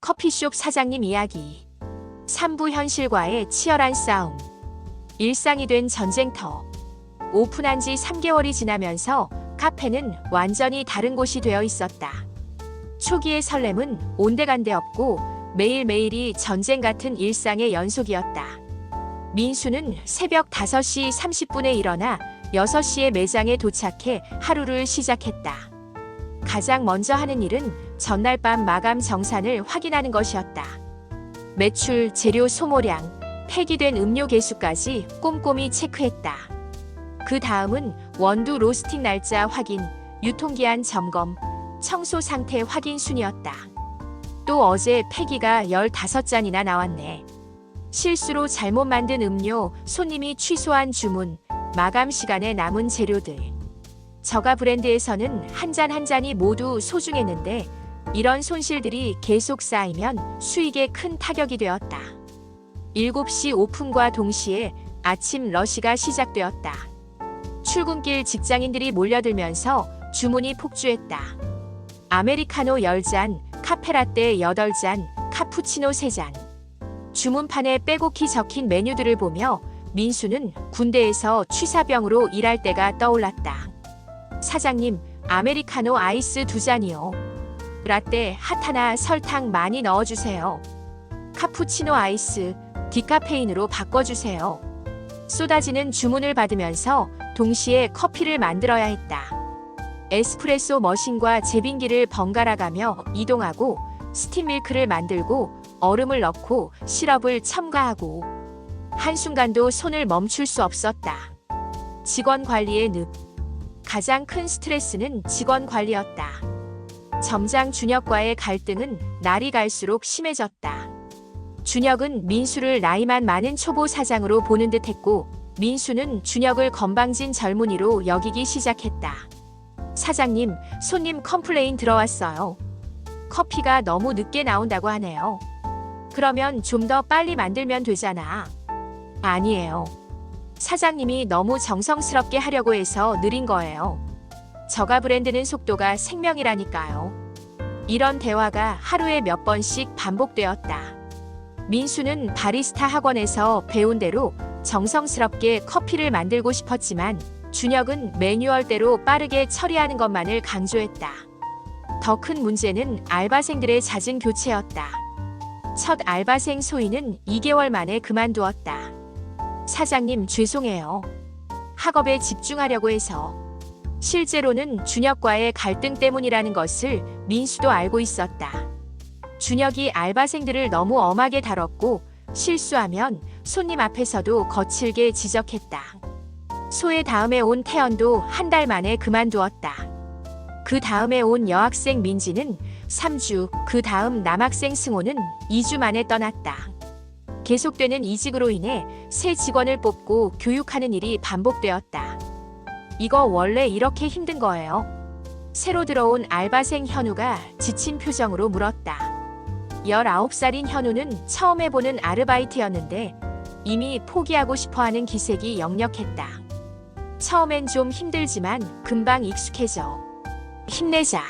커피숍 사장님 이야기. 3부 현실과의 치열한 싸움. 일상이 된 전쟁터. 오픈한 지 3개월이 지나면서 카페는 완전히 다른 곳이 되어 있었다. 초기의 설렘은 온데간데 없고 매일매일이 전쟁 같은 일상의 연속이었다. 민수는 새벽 5시 30분에 일어나 6시에 매장에 도착해 하루를 시작했다. 가장 먼저 하는 일은 전날 밤 마감 정산을 확인하는 것이었다. 매출, 재료 소모량, 폐기된 음료 개수까지 꼼꼼히 체크했다. 그 다음은 원두 로스팅 날짜 확인, 유통기한 점검, 청소 상태 확인 순이었다. 또 어제 폐기가 15잔이나 나왔네. 실수로 잘못 만든 음료, 손님이 취소한 주문, 마감 시간에 남은 재료들. 저가 브랜드에서는 한 잔 한 잔이 모두 소중했는데 이런 손실들이 계속 쌓이면 수익에 큰 타격이 되었다. 7시 오픈과 동시에 아침 러시가 시작되었다. 출근길 직장인들이 몰려들면서 주문이 폭주했다. 아메리카노 10잔, 카페라떼 8잔, 카푸치노 3잔. 주문판에 빼곡히 적힌 메뉴들을 보며 민수는 군대에서 취사병으로 일할 때가 떠올랐다. 사장님, 아메리카노 아이스 2잔이요. 라떼 핫 하나 설탕 많이 넣어주세요. 카푸치노 아이스, 디카페인으로 바꿔주세요. 쏟아지는 주문을 받으면서 동시에 커피를 만들어야 했다. 에스프레소 머신과 제빙기를 번갈아 가며 이동하고 스팀 밀크를 만들고 얼음을 넣고 시럽을 첨가하고 한순간도 손을 멈출 수 없었다. 직원 관리의 늪. 가장 큰 스트레스는 직원 관리였다. 점장 준혁과의 갈등은 날이 갈수록 심해졌다. 준혁은 민수를 나이만 많은 초보 사장으로 보는 듯했고 민수는 준혁을 건방진 젊은이로 여기기 시작했다. 사장님, 손님 컴플레인 들어왔어요. 커피가 너무 늦게 나온다고 하네요. 그러면 좀 더 빨리 만들면 되잖아. 아니에요. 사장님이 너무 정성스럽게 하려고 해서 느린 거예요. 저가 브랜드는 속도가 생명이라니까요. 이런 대화가 하루에 몇 번씩 반복되었다. 민수는 바리스타 학원에서 배운 대로 정성스럽게 커피를 만들고 싶었지만 준혁은 매뉴얼대로 빠르게 처리하는 것만을 강조했다. 더 큰 문제는 알바생들의 잦은 교체였다. 첫 알바생 소희는 2개월 만에 그만두었다. 사장님, 죄송해요. 학업에 집중하려고 해서. 실제로는 준혁과의 갈등 때문이라는 것을 민수도 알고 있었다. 준혁이 알바생들을 너무 엄하게 다뤘고 실수하면 손님 앞에서도 거칠게 지적했다. 소의 다음에 온 태연도 한 달 만에 그만두었다. 그 다음에 온 여학생 민지는 3주, 그 다음 남학생 승호는 2주 만에 떠났다. 계속되는 이직으로 인해 새 직원을 뽑고 교육하는 일이 반복되었다. 이거 원래 이렇게 힘든 거예요? 새로 들어온 알바생 현우가 지친 표정으로 물었다. 19살인 현우는 처음 해보는 아르바이트였는데 이미 포기하고 싶어하는 기색이 역력했다. 처음엔 좀 힘들지만 금방 익숙해져. 힘내자.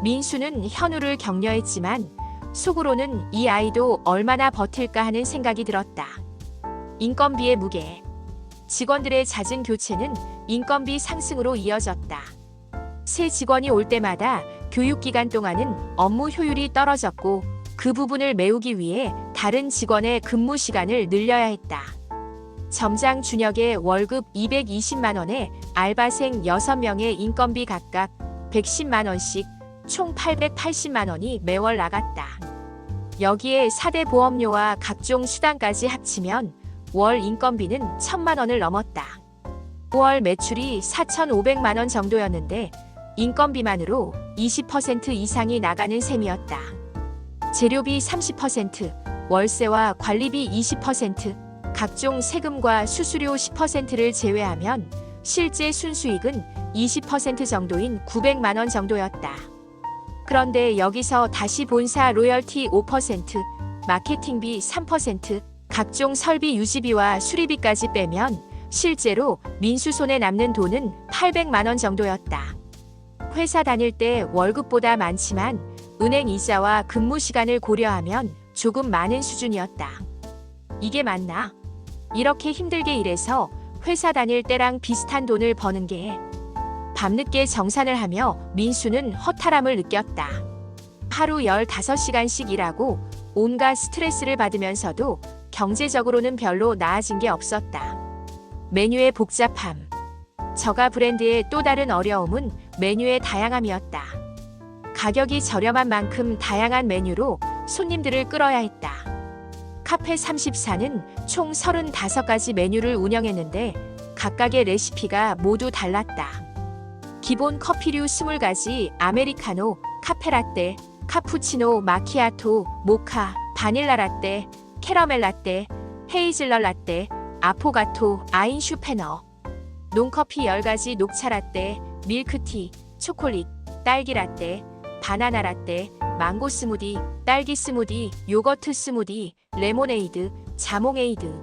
민수는 현우를 격려했지만 속으로는 이 아이도 얼마나 버틸까 하는 생각이 들었다. 인건비의 무게. 직원들의 잦은 교체는 인건비 상승으로 이어졌다. 새 직원이 올 때마다 교육 기간 동안은 업무 효율이 떨어졌고 그 부분을 메우기 위해 다른 직원의 근무 시간을 늘려야 했다. 점장 준혁의 월급 220만 원에 알바생 6명의 인건비 각각 110만 원씩 총 880만 원이 매월 나갔다. 여기에 4대 보험료와 각종 수당까지 합치면 월 인건비는 1,000만 원을 넘었다. 5월 매출이 4,500만 원 정도였는데 인건비만으로 20% 이상이 나가는 셈이었다. 재료비 30%, 월세와 관리비 20%, 각종 세금과 수수료 10%를 제외하면 실제 순수익은 20% 정도인 900만 원 정도였다. 그런데 여기서 다시 본사 로열티 5%, 마케팅비 3%, 각종 설비 유지비와 수리비까지 빼면 실제로 민수 손에 남는 돈은 800만 원 정도였다. 회사 다닐 때 월급보다 많지만 은행 이자와 근무 시간을 고려하면 조금 많은 수준이었다. 이게 맞나? 이렇게 힘들게 일해서 회사 다닐 때랑 비슷한 돈을 버는 게. 밤늦게 정산을 하며 민수는 허탈함을 느꼈다. 하루 15시간씩 일하고 온갖 스트레스를 받으면서도 경제적으로는 별로 나아진 게 없었다. 메뉴의 복잡함. 저가 브랜드의 또 다른 어려움은 메뉴의 다양함이었다. 가격이 저렴한 만큼 다양한 메뉴로 손님들을 끌어야 했다. 카페 34는 총 35가지 메뉴를 운영했는데 각각의 레시피가 모두 달랐다. 기본 커피류 20가지, 아메리카노, 카페라떼, 카푸치노, 마키아토, 모카, 바닐라 라떼, 캐러멜 라떼, 헤이즐넛 라떼, 아포가토, 아인슈페너, 논커피 10가지, 녹차 라떼, 밀크티, 초콜릿, 딸기 라떼, 바나나 라떼, 망고 스무디, 딸기 스무디, 요거트 스무디, 레모네이드, 자몽에이드,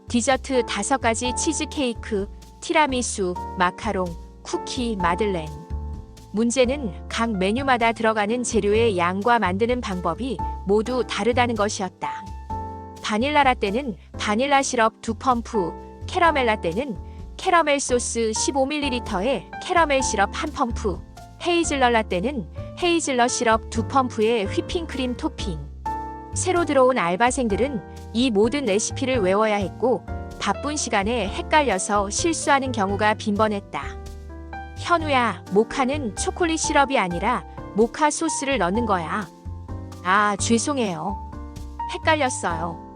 디저트 5가지, 치즈케이크, 티라미수, 마카롱, 쿠키, 마들렌. 문제는 각 메뉴마다 들어가는 재료의 양과 만드는 방법이 모두 다르다는 것이었다. 바닐라 라떼는 바닐라 시럽 2펌프, 캐러멜 라떼는 캐러멜 소스 15ml에 캐러멜 시럽 1펌프, 헤이즐넛 라떼는 헤이즐넛 시럽 2펌프에 휘핑크림 토핑. 새로 들어온 알바생들은 이 모든 레시피를 외워야 했고 바쁜 시간에 헷갈려서 실수하는 경우가 빈번했다. 현우야, 모카는 초콜릿 시럽이 아니라 모카 소스를 넣는 거야. 아, 죄송해요. 헷갈렸어요.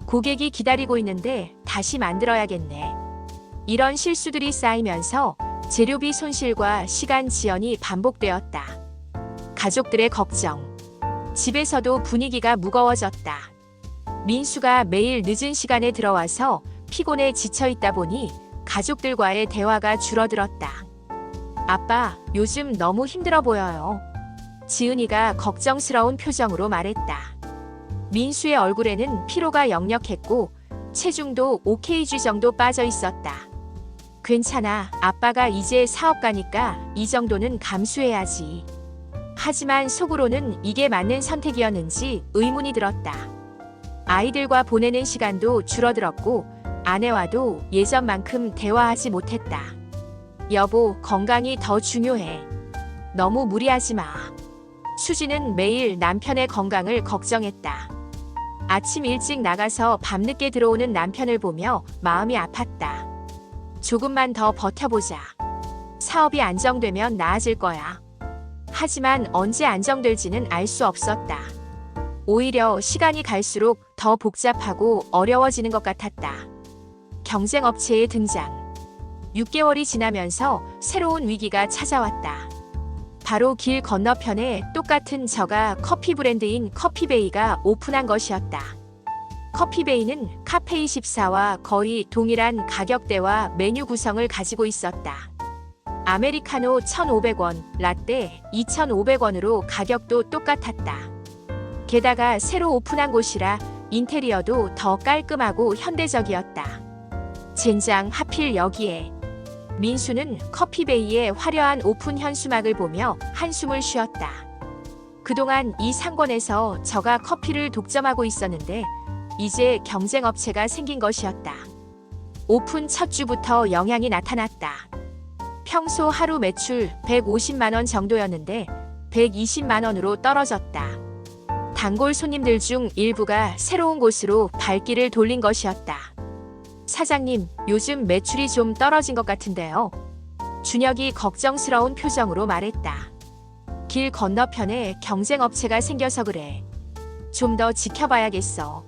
고객이 기다리고 있는데 다시 만들어야겠네. 이런 실수들이 쌓이면서 재료비 손실과 시간 지연이 반복되었다. 가족들의 걱정. 집에서도 분위기가 무거워졌다. 민수가 매일 늦은 시간에 들어와서 피곤해 지쳐 있다 보니 가족들과의 대화가 줄어들었다. 아빠, 요즘 너무 힘들어 보여요. 지은이가 걱정스러운 표정으로 말했다. 민수의 얼굴에는 피로가 역력했고 체중도 5kg 정도 빠져 있었다. 괜찮아. 아빠가 이제 사업가니까 이 정도는 감수해야지. 하지만 속으로는 이게 맞는 선택이었는지 의문이 들었다. 아이들과 보내는 시간도 줄어들었고 아내와도 예전만큼 대화하지 못했다. 여보, 건강이 더 중요해. 너무 무리하지 마. 수지는 매일 남편의 건강을 걱정했다. 아침 일찍 나가서 밤늦게 들어오는 남편을 보며 마음이 아팠다. 조금만 더 버텨보자. 사업이 안정되면 나아질 거야. 하지만 언제 안정될지는 알 수 없었다. 오히려 시간이 갈수록 더 복잡하고 어려워지는 것 같았다. 경쟁업체의 등장. 6개월이 지나면서 새로운 위기가 찾아왔다. 바로 길 건너편에 똑같은 저가 커피 브랜드인 커피베이가 오픈한 것이었다. 커피베이는 카페24와 거의 동일한 가격대와 메뉴 구성을 가지고 있었다. 아메리카노 1,500원, 라떼 2,500원으로 가격도 똑같았다. 게다가 새로 오픈한 곳이라 인테리어도 더 깔끔하고 현대적이었다. 젠장, 하필 여기에. 민수는 커피베이의 화려한 오픈 현수막을 보며 한숨을 쉬었다. 그동안 이 상권에서 저가 커피를 독점하고 있었는데 이제 경쟁업체가 생긴 것이었다. 오픈 첫 주부터 영향이 나타났다. 평소 하루 매출 150만 원 정도였는데 120만 원으로 떨어졌다. 단골 손님들 중 일부가 새로운 곳으로 발길을 돌린 것이었다. 사장님, 요즘 매출이 좀 떨어진 것 같은데요. 준혁이 걱정스러운 표정으로 말했다. 길 건너편에 경쟁업체가 생겨서 그래. 좀 더 지켜봐야겠어.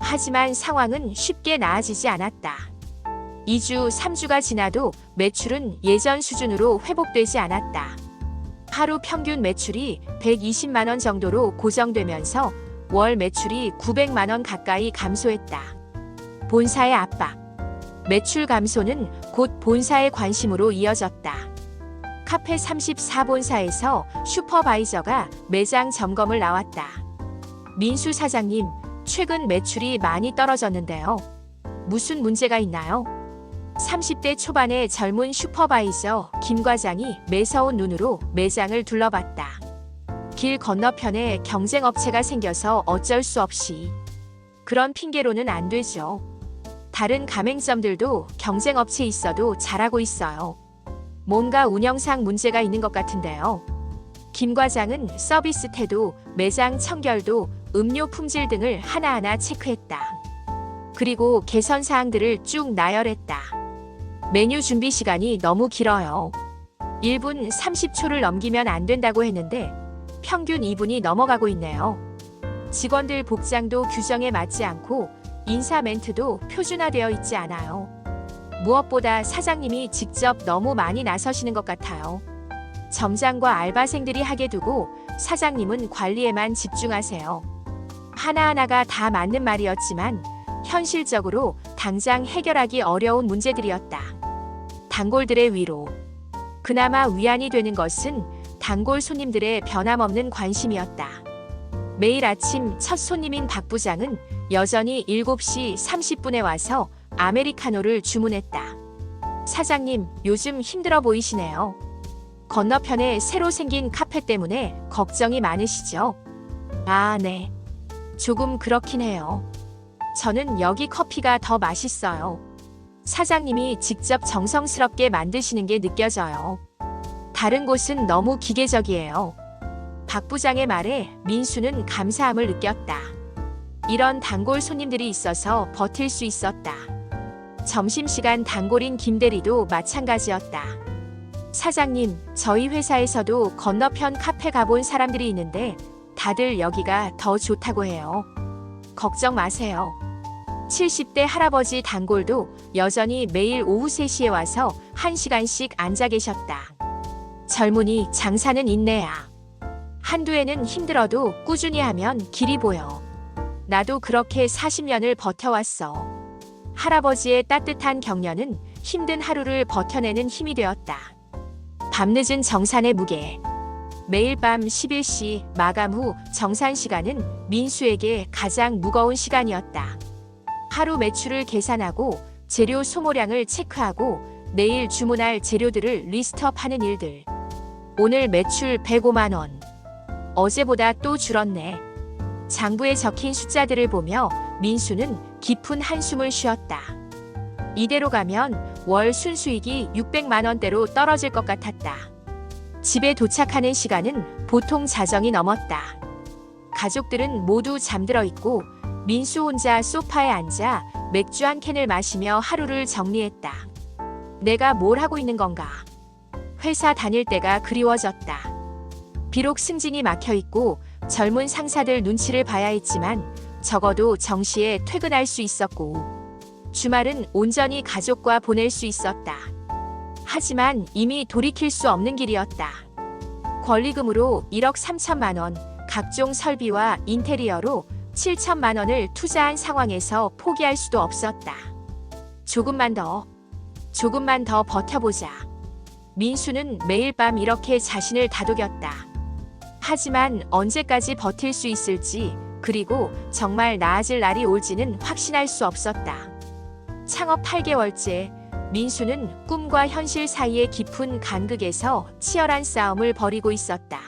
하지만 상황은 쉽게 나아지지 않았다. 2주, 3주가 지나도 매출은 예전 수준으로 회복되지 않았다. 하루 평균 매출이 120만 원 정도로 고정되면서 월 매출이 900만 원 가까이 감소했다. 본사의 압박. 매출 감소는 곧 본사의 관심으로 이어졌다. 카페 34 본사에서 슈퍼바이저가 매장 점검을 나왔다. 민수 사장님, 최근 매출이 많이 떨어졌는데요. 무슨 문제가 있나요? 30대 초반의 젊은 슈퍼바이저 김 과장이 매서운 눈으로 매장을 둘러봤다. 길 건너편에 경쟁업체가 생겨서 어쩔 수 없이. 그런 핑계로는 안 되죠. 다른 가맹점들도 경쟁업체 있어도 잘하고 있어요. 뭔가 운영상 문제가 있는 것 같은데요. 김 과장은 서비스 태도, 매장 청결도, 음료 품질 등을 하나하나 체크했다. 그리고 개선 사항들을 쭉 나열했다. 메뉴 준비 시간이 너무 길어요. 1분 30초를 넘기면 안 된다고 했는데 평균 2분이 넘어가고 있네요. 직원들 복장도 규정에 맞지 않고 인사 멘트도 표준화되어 있지 않아요. 무엇보다 사장님이 직접 너무 많이 나서시는 것 같아요. 점장과 알바생들이 하게 두고 사장님은 관리에만 집중하세요. 하나하나가 다 맞는 말이었지만 현실적으로 당장 해결하기 어려운 문제들이었다. 단골들의 위로. 그나마 위안이 되는 것은 단골 손님들의 변함없는 관심이었다. 매일 아침 첫 손님인 박 부장은 여전히 7시 30분에 와서 아메리카노를 주문했다. 사장님, 요즘 힘들어 보이시네요. 건너편에 새로 생긴 카페 때문에 걱정이 많으시죠? 아, 네. 조금 그렇긴 해요. 저는 여기 커피가 더 맛있어요. 사장님이 직접 정성스럽게 만드시는 게 느껴져요. 다른 곳은 너무 기계적이에요. 박 부장의 말에 민수는 감사함을 느꼈다. 이런 단골 손님들이 있어서 버틸 수 있었다. 점심시간 단골인 김대리도 마찬가지였다. 사장님, 저희 회사에서도 건너편 카페 가본 사람들이 있는데 다들 여기가 더 좋다고 해요. 걱정 마세요. 70대 할아버지 단골도 여전히 매일 오후 3시에 와서 1시간씩 앉아 계셨다. 젊은이 장사는 인내야. 한두 해는 힘들어도 꾸준히 하면 길이 보여. 나도 그렇게 40년을 버텨왔어. 할아버지의 따뜻한 격려는 힘든 하루를 버텨내는 힘이 되었다. 밤늦은 정산의 무게. 매일 밤 11시 마감 후 정산 시간은 민수에게 가장 무거운 시간이었다. 하루 매출을 계산하고 재료 소모량을 체크하고 내일 주문할 재료들을 리스트업하는 일들. 오늘 매출 105만 원. 어제보다 또 줄었네. 장부에 적힌 숫자들을 보며 민수는 깊은 한숨을 쉬었다. 이대로 가면 월 순수익이 600만 원대로 떨어질 것 같았다. 집에 도착하는 시간은 보통 자정이 넘었다. 가족들은 모두 잠들어 있고 민수 혼자 소파에 앉아 맥주 한 캔을 마시며 하루를 정리했다. 내가 뭘 하고 있는 건가? 회사 다닐 때가 그리워졌다. 비록 승진이 막혀 있고 젊은 상사들 눈치를 봐야 했지만 적어도 정시에 퇴근할 수 있었고 주말은 온전히 가족과 보낼 수 있었다. 하지만 이미 돌이킬 수 없는 길이었다. 권리금으로 1억 3천만 원, 각종 설비와 인테리어로 7천만 원을 투자한 상황에서 포기할 수도 없었다. 조금만 더 버텨보자. 민수는 매일 밤 이렇게 자신을 다독였다. 하지만 언제까지 버틸 수 있을지, 그리고 정말 나아질 날이 올지는 확신할 수 없었다. 창업 8개월째, 민수는 꿈과 현실 사이의 깊은 간극에서 치열한 싸움을 벌이고 있었다.